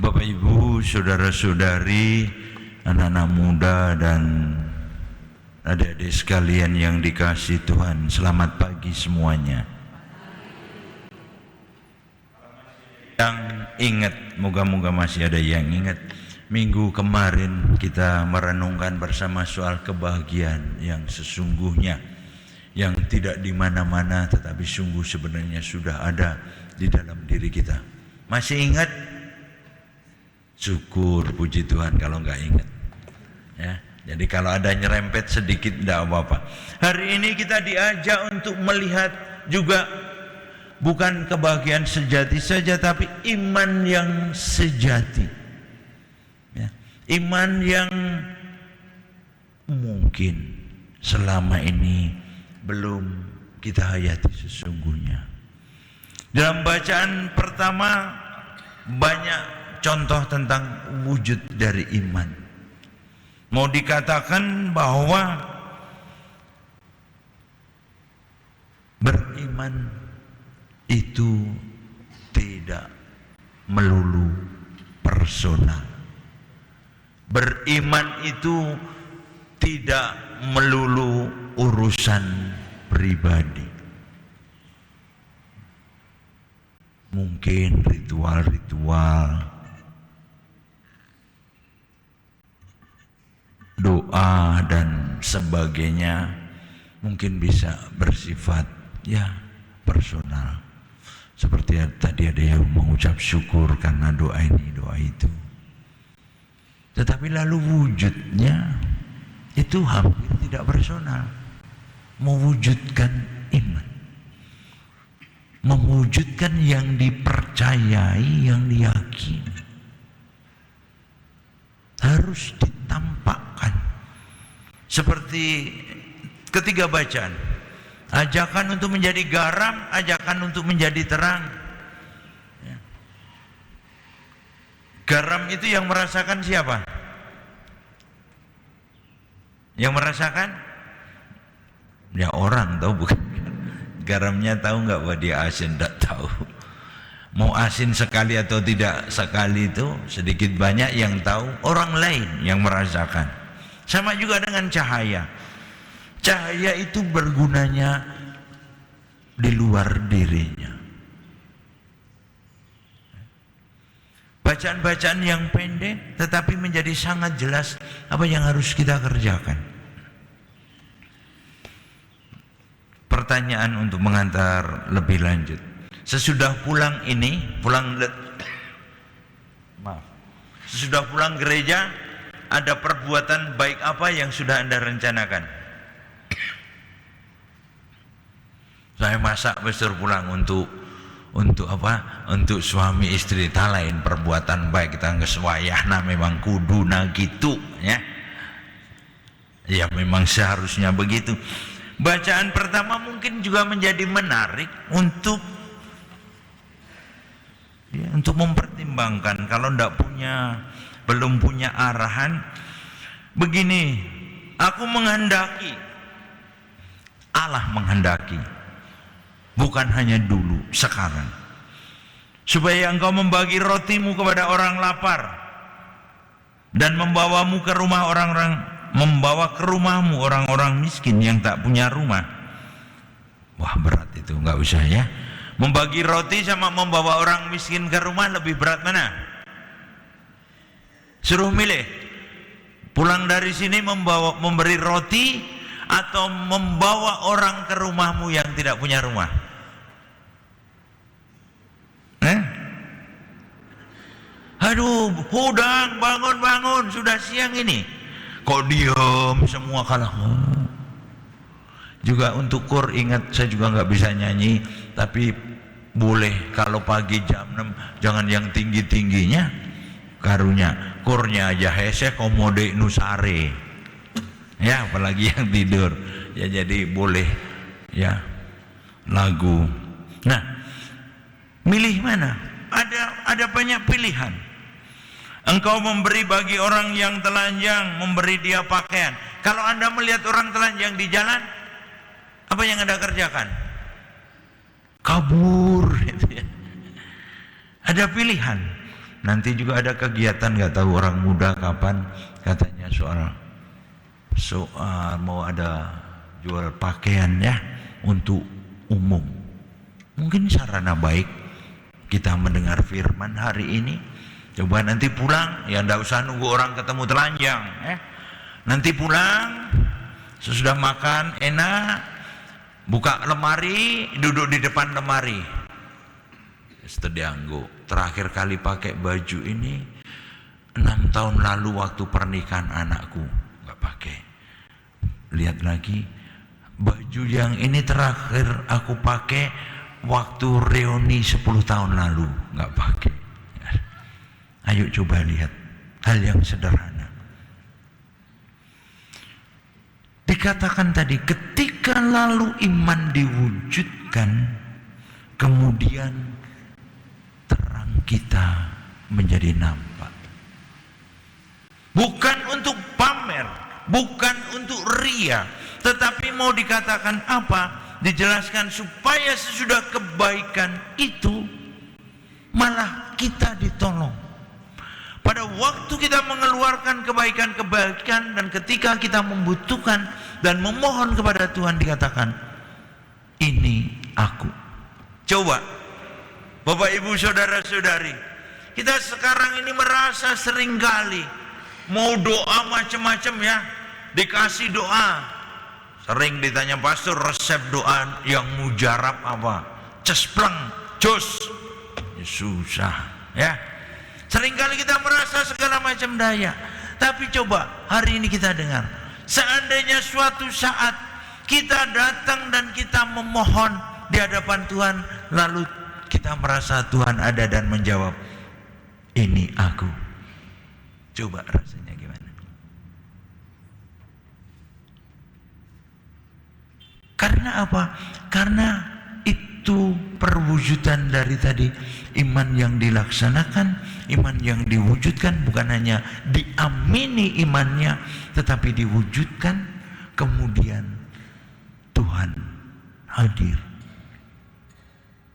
Bapak Ibu, saudara-saudari, anak-anak muda dan adik-adik sekalian yang dikasihi Tuhan, selamat pagi semuanya. Yang ingat, moga-moga masih ada yang ingat, minggu kemarin kita merenungkan bersama soal kebahagiaan yang sesungguhnya, yang tidak di mana-mana tetapi sungguh sebenarnya sudah ada di dalam diri kita. Masih ingat? Syukur, puji Tuhan. Kalau nggak ingat ya, jadi kalau ada nyerempet sedikit tidak apa-apa. Hari ini kita diajak untuk melihat juga bukan kebahagiaan sejati saja, tapi iman yang sejati ya. Iman yang mungkin selama ini belum kita hayati sesungguhnya. Dalam bacaan pertama banyak contoh tentang wujud dari iman. Mau dikatakan bahwa beriman itu tidak melulu personal. Beriman itu tidak melulu urusan pribadi. Mungkin ritual-ritual, doa dan sebagainya mungkin bisa bersifat ya personal. Seperti tadi ada yang mengucap syukur karena doa ini, doa itu. Tetapi lalu wujudnya itu hampir tidak personal. Mewujudkan iman, mewujudkan yang dipercayai, yang diyakini, harus ditampakkan. Seperti ketiga bacaan, ajakan untuk menjadi garam, ajakan untuk menjadi terang ya. Garam itu yang merasakan siapa? Yang merasakan ya orang, tahu bukan? Garamnya tahu nggak bahwa dia asin? Tidak tahu. Mau asin sekali atau tidak sekali itu sedikit banyak yang tahu orang lain yang merasakan. Sama juga dengan cahaya. Cahaya itu bergunanya di luar dirinya. Bacaan-bacaan yang pendek tetapi menjadi sangat jelas apa yang harus kita kerjakan. Pertanyaan untuk mengantar lebih lanjut. Sesudah pulang gereja, ada perbuatan baik apa yang sudah Anda rencanakan? Saya masak besar pulang untuk apa? Untuk suami istri. Tak lain perbuatan baik kita ngeswayahna memang kuduna gitu ya. Ya memang seharusnya begitu. Bacaan pertama mungkin juga menjadi menarik untuk mempertimbangkan. Kalau belum punya arahan, begini, aku menghendaki, Allah menghendaki, bukan hanya dulu, sekarang, supaya engkau membagi rotimu kepada orang lapar dan membawa ke rumahmu orang-orang miskin yang tak punya rumah. Wah, berat itu, nggak usah ya. Membagi roti sama membawa orang miskin ke rumah, lebih berat mana? Suruh milih. Pulang dari sini memberi roti atau membawa orang ke rumahmu yang tidak punya rumah? Aduh, hudang, bangun, sudah siang ini. Kok diam semua kalah? Juga untuk kur, ingat saya juga nggak bisa nyanyi, tapi boleh kalau pagi jam 6 jangan yang tinggi-tingginya, karunya kurnya aja hese komode nusare ya, apalagi yang tidur ya, jadi boleh ya lagu. Nah, milih mana? Ada banyak pilihan. Engkau memberi bagi orang yang telanjang, memberi dia pakaian. Kalau Anda melihat orang telanjang di jalan, apa yang Anda kerjakan? Kabur gitu ya. Ada pilihan. Nanti juga ada kegiatan, nggak tahu orang muda kapan, katanya soal mau ada jual pakaian ya untuk umum. Mungkin sarana baik kita mendengar firman hari ini. Coba nanti pulang, ya nggak usah nunggu orang ketemu telanjang ya. Nanti pulang, sesudah makan enak, buka lemari, duduk di depan lemari. Setedianggo, terakhir kali pakai baju ini 6 tahun lalu waktu pernikahan anakku, nggak pakai. Lihat lagi, baju yang ini terakhir aku pakai waktu reuni 10 tahun lalu, nggak pakai. Ayo coba lihat hal yang sederhana. Dikatakan tadi, ketika lalu iman diwujudkan, kemudian terang kita menjadi nampak. Bukan untuk pamer, bukan untuk ria, tetapi mau dikatakan apa? Dijelaskan supaya sesudah kebaikan itu malah kita ditolong. Pada waktu kita mengeluarkan kebaikan-kebaikan dan ketika kita membutuhkan dan memohon kepada Tuhan, dikatakan, ini aku. Coba Bapak Ibu Saudara-saudari, kita sekarang ini merasa seringkali mau doa macam-macam ya, dikasih doa. Sering ditanya pastor, resep doa yang mujarab apa? Cespleng, jos. Ya, susah ya. Seringkali kita merasa segala macam daya. Tapi coba hari ini kita dengar, seandainya suatu saat kita datang dan kita memohon di hadapan Tuhan, lalu kita merasa Tuhan ada dan menjawab, ini aku. Coba rasanya gimana? Karena apa? Karena itu perwujudan dari tadi, iman yang dilaksanakan, iman yang diwujudkan, bukan hanya diamini imannya, tetapi diwujudkan, kemudian Tuhan hadir.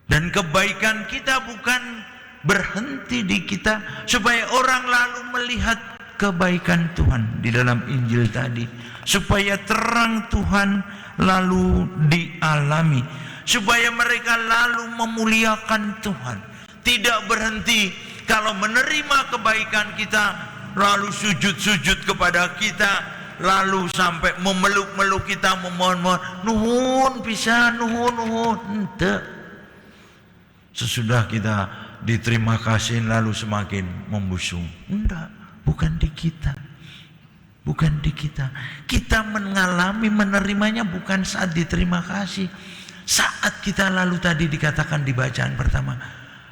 Dan kebaikan kita bukan berhenti di kita, supaya orang lalu melihat kebaikan Tuhan di dalam Injil tadi, supaya terang Tuhan lalu dialami, supaya mereka lalu memuliakan Tuhan. Tidak berhenti kalau menerima kebaikan kita, lalu sujud-sujud kepada kita, lalu sampai memeluk-meluk kita, memohon-mohon, nuhun pisan, nuhun. Ente. Sesudah kita diterima kasih lalu semakin membusung. Enggak, bukan di kita. Bukan di kita. Kita mengalami menerimanya bukan saat diterima kasih. Saat kita lalu tadi dikatakan di bacaan pertama,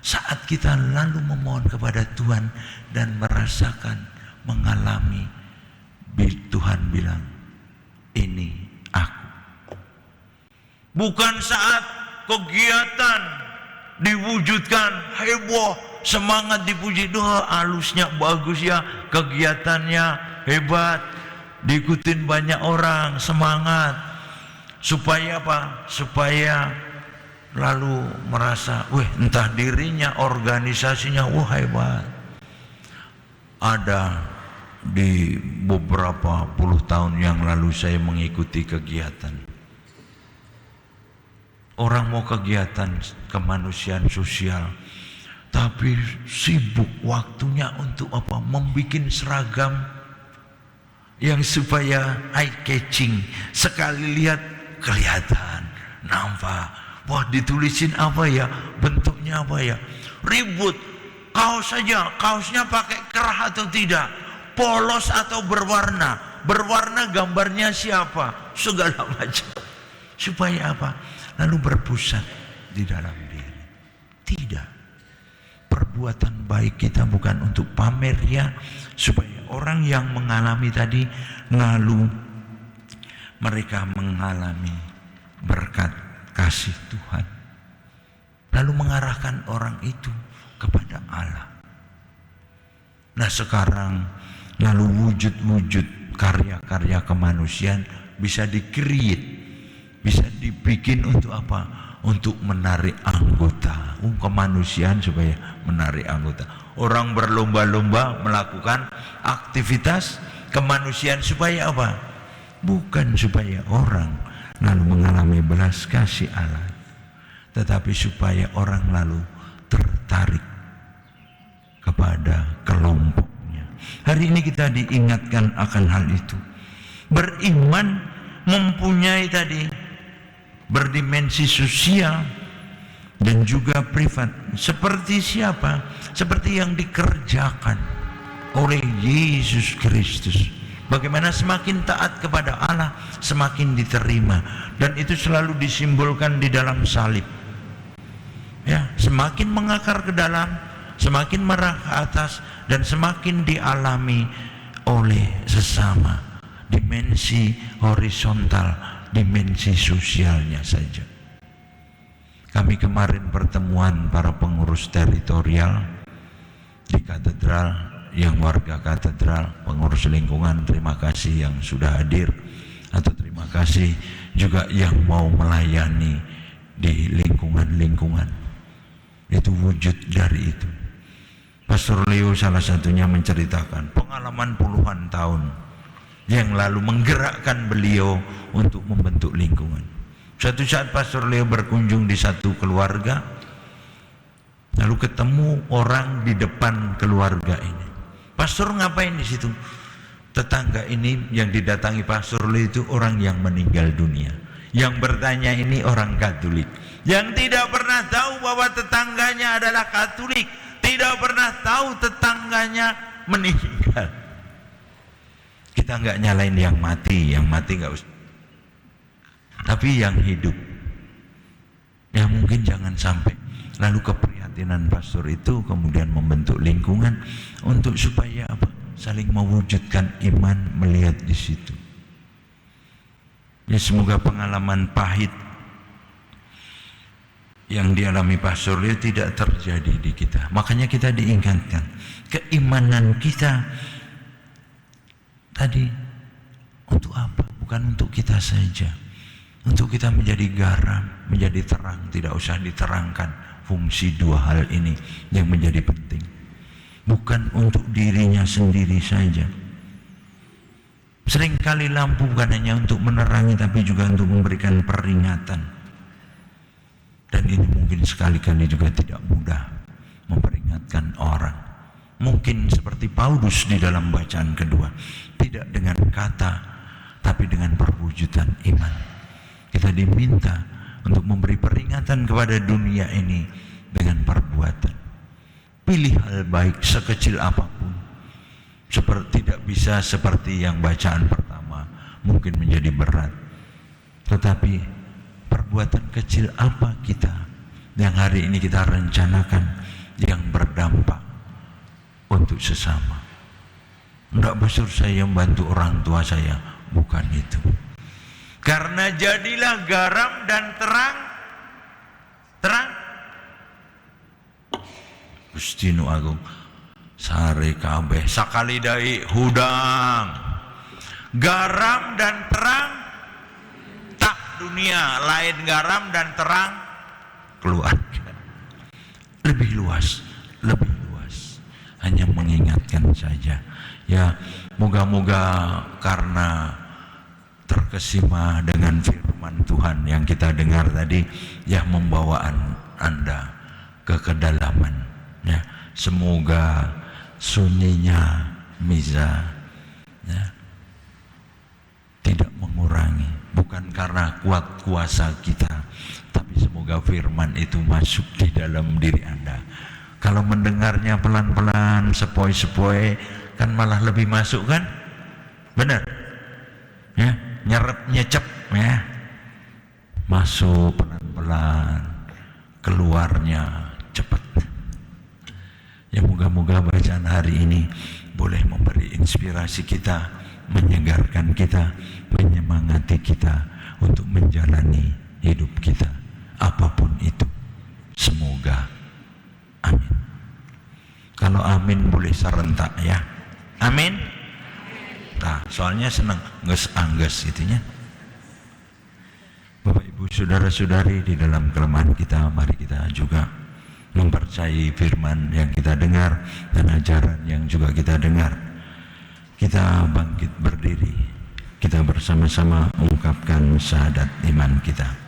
saat kita lalu memohon kepada Tuhan dan merasakan, mengalami, Tuhan bilang, ini aku. Bukan saat kegiatan diwujudkan, heboh, semangat dipuji, doa halusnya bagus ya, kegiatannya hebat, diikutin banyak orang, semangat. Supaya apa? Supaya lalu merasa, entah dirinya, organisasinya, hebat. Ada di beberapa puluh tahun yang lalu saya mengikuti kegiatan. Orang mau kegiatan kemanusiaan sosial, tapi sibuk waktunya untuk apa? Membikin seragam yang supaya eye catching, sekali lihat kelihatan, nampak. Wah, ditulisin apa ya, bentuknya apa ya, ribut. Kaos saja, kaosnya pakai kerah atau tidak, polos atau berwarna, gambarnya siapa, segala macam. Supaya apa? Lalu berpusat di dalam diri. Tidak. Perbuatan baik kita bukan untuk pamer ya, supaya orang yang mengalami tadi lalu mereka mengalami berkat kasih Tuhan, lalu mengarahkan orang itu kepada Allah. Nah sekarang lalu wujud-wujud karya-karya kemanusiaan bisa di-create, bisa dibikin untuk apa? Untuk menarik anggota. Kemanusiaan supaya menarik anggota. orang berlomba-lomba melakukan aktivitas kemanusiaan supaya apa? Bukan supaya orang lalu mengalami belas kasih Allah, tetapi supaya orang lalu tertarik kepada kelompoknya. Hari ini kita diingatkan akan hal itu. Beriman mempunyai tadi berdimensi sosial dan juga privat. Seperti siapa? Seperti yang dikerjakan oleh Yesus Kristus. Bagaimana semakin taat kepada Allah, semakin diterima. Dan itu selalu disimbolkan di dalam salib. Ya, semakin mengakar ke dalam, semakin merah ke atas, dan semakin dialami oleh sesama. Dimensi horizontal, dimensi sosialnya saja. Kami kemarin pertemuan para pengurus teritorial di katedral, yang warga katedral, pengurus lingkungan, terima kasih yang sudah hadir, atau terima kasih juga yang mau melayani di lingkungan-lingkungan. Itu wujud dari itu. Pastor Leo salah satunya menceritakan pengalaman puluhan tahun yang lalu menggerakkan beliau untuk membentuk lingkungan. Suatu saat Pastor Leo berkunjung di satu keluarga, lalu ketemu orang di depan keluarga ini. Pastor ngapain di situ? Tetangga ini yang didatangi Pastor Leo itu orang yang meninggal dunia. Yang bertanya ini orang Katolik, yang tidak pernah tahu bahwa tetangganya adalah Katolik, tidak pernah tahu tetangganya meninggal. Kita nggak nyalain yang mati nggak usah. Tapi yang hidup, ya mungkin jangan sampai. Lalu keprihatinan pastor itu kemudian membentuk lingkungan untuk supaya apa? Saling mewujudkan iman melihat di situ. Ya, semoga pengalaman pahit yang dialami pastor itu tidak terjadi di kita. Makanya kita diingatkan, keimanan kita tadi untuk apa? Bukan untuk kita saja. Untuk kita menjadi garam, menjadi terang, tidak usah diterangkan. Fungsi dua hal ini yang menjadi penting. Bukan untuk dirinya sendiri saja. Seringkali lampu bukan hanya untuk menerangi, tapi juga untuk memberikan peringatan. Dan ini mungkin sekali-kali juga tidak mudah memperingatkan orang. Mungkin seperti Paulus di dalam bacaan kedua, tidak dengan kata, tapi dengan perwujudan iman. Kita diminta untuk memberi peringatan kepada dunia ini dengan perbuatan. Pilih hal baik sekecil apapun. Tidak bisa seperti yang bacaan pertama, mungkin menjadi berat. Tetapi perbuatan kecil apa kita yang hari ini kita rencanakan yang berdampak untuk sesama? Enggak besar saya membantu orang tua saya, bukan itu. Karena jadilah garam dan terang. Gusti Nu Agung sare kabeh sakali dai hudang. Garam dan terang tak dunia, lain garam dan terang keluarga. Lebih luas. Hanya mengingatkan saja. Ya, moga-moga karena terkesima dengan firman Tuhan yang kita dengar tadi, ya membawa Anda ke kedalaman. Ya, semoga sunyinya miza ya, tidak mengurangi, bukan karena kuat kuasa kita, tapi semoga firman itu masuk di dalam diri Anda. Kalau mendengarnya pelan-pelan, sepoi-sepoi, kan malah lebih masuk kan? Benar? Ya, nyecep ya, masuk pelan-pelan, keluarnya cepat. Ya, moga-moga bacaan hari ini boleh memberi inspirasi kita, menyegarkan kita, menyemangati kita untuk menjalani hidup kita apapun itu. Semoga. Amin. Kalau amin boleh serentak ya. Amin. Nah, soalnya senang angges itunya. Bapak Ibu saudara-saudari, di dalam kelemahan kita, mari kita juga mempercayai firman yang kita dengar dan ajaran yang juga kita dengar. Kita bangkit berdiri, kita bersama-sama ungkapkan syahadat iman kita.